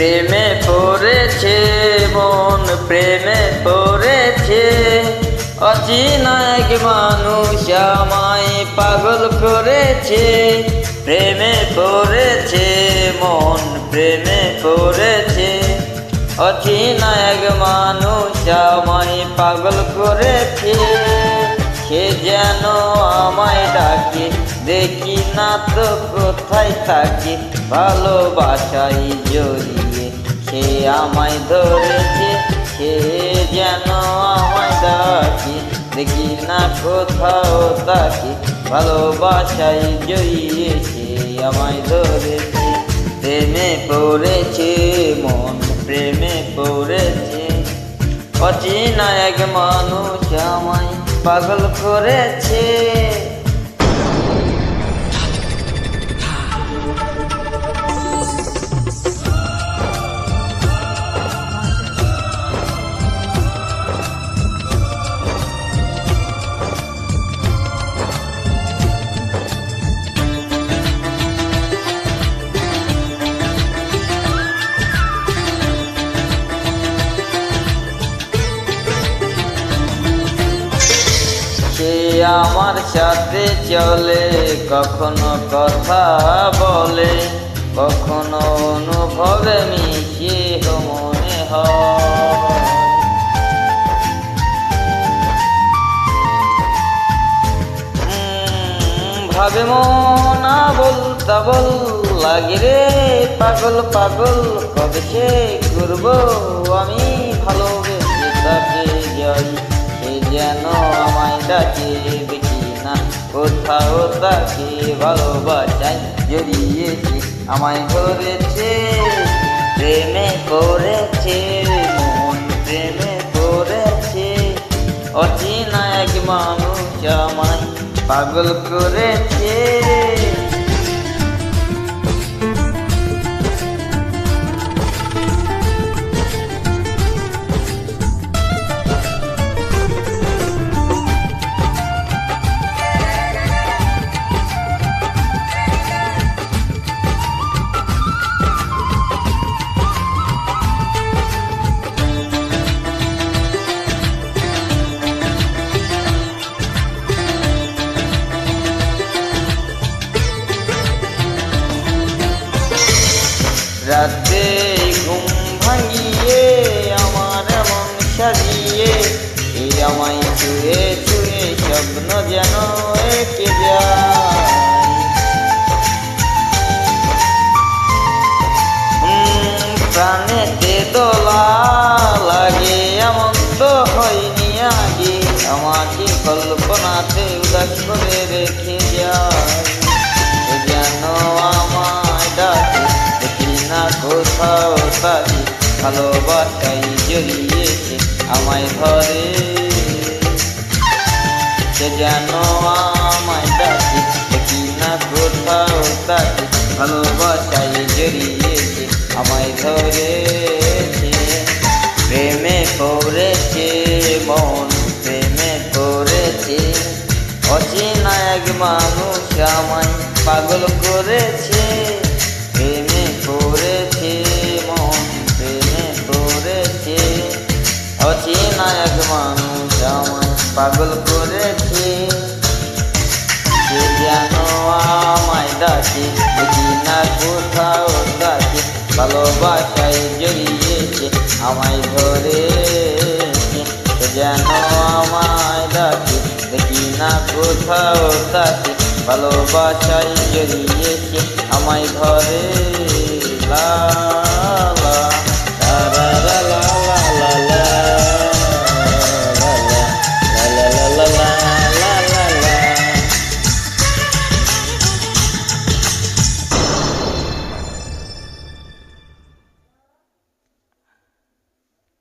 প্রেমে পড়েছে মন, প্রেমে পড়েছে। অচেনা এক মানুষ আমায় পাগল করেছে। প্রেমে পড়েছে মন, প্রেমে পড়েছে। অচেনা এক মানুষ আমায় পাগল করেছে। সে যেন আমায় ডাকে, দেখি না তো কোথায় থাকে। ভালোবাসায় জড়িয়ে সে আমায় ধরেছে। সে যেন আমায় ডাকে, দেখি না কোথাও তাকে। ভালোবাসায় জড়িয়ে সে আমায় ধরেছে। প্রেমে পড়েছে মন, প্রেমে পড়েছে। অচেনা এক মানুষ আমায় পাগল করেছে। সে আমার সাথে চলে, কখনো কথা বলে, কখনো অনুভবে মিশিয়ে মনে হয়। ভাবে মন বলতা বল লাগে রে পাগল পাগল। কবে সে করবো আমি ভালোবেসে তাকে যাই। সে যেন আমায় ডাকে, দেখি না কোথাও তাকে। ভালোবাসায় জড়িয়েছে আমায় ধরেছে। প্রেমে পড়েছে মন, প্রেমে পড়েছে। অচেনা এক মানুষ আমায় পাগল করেছে। রাতে ঘুম ভাঙিয়ে আমার মন সাজিয়ে এই আমায় ছুঁয়ে ছুঁয়ে স্বপ্ন যেন এঁকে যায়। প্রাণেতে দোলা লাগে এমন তো হয়নি আগে। আমাকে কল্পনাতে উদাস করে রেখে যায়। যেন আমায় ডাকে, না কোথাও তাকে। ভালোবাসায় জড়িয়েছে আমায় ধরে। সে যেন আমায় ডাকে, দেখি না কোথাও তাকে। ভালোবাসায় জড়িয়েছে আমায় ধরেছে। প্রেমে পড়েছে মন, প্রেমে পড়েছে। অচেনা এক মানুষ আমায় পাগল করেছে। প্রেমে পড়েছে মন, প্রেমে পড়েছে। অচেনা এক মানুষ আমায় পাগল করেছে। সে যেন আমায় ডাকে, দেখি না কোথাও তাকে। ভালোবাসায় জড়িয়েছে আমায় ধরেছে। সে যেন আমায় ডাকে, দেখি না কোথাও তাকে। ভালোবাসায় জড়িয়েছে আমায় ধরে।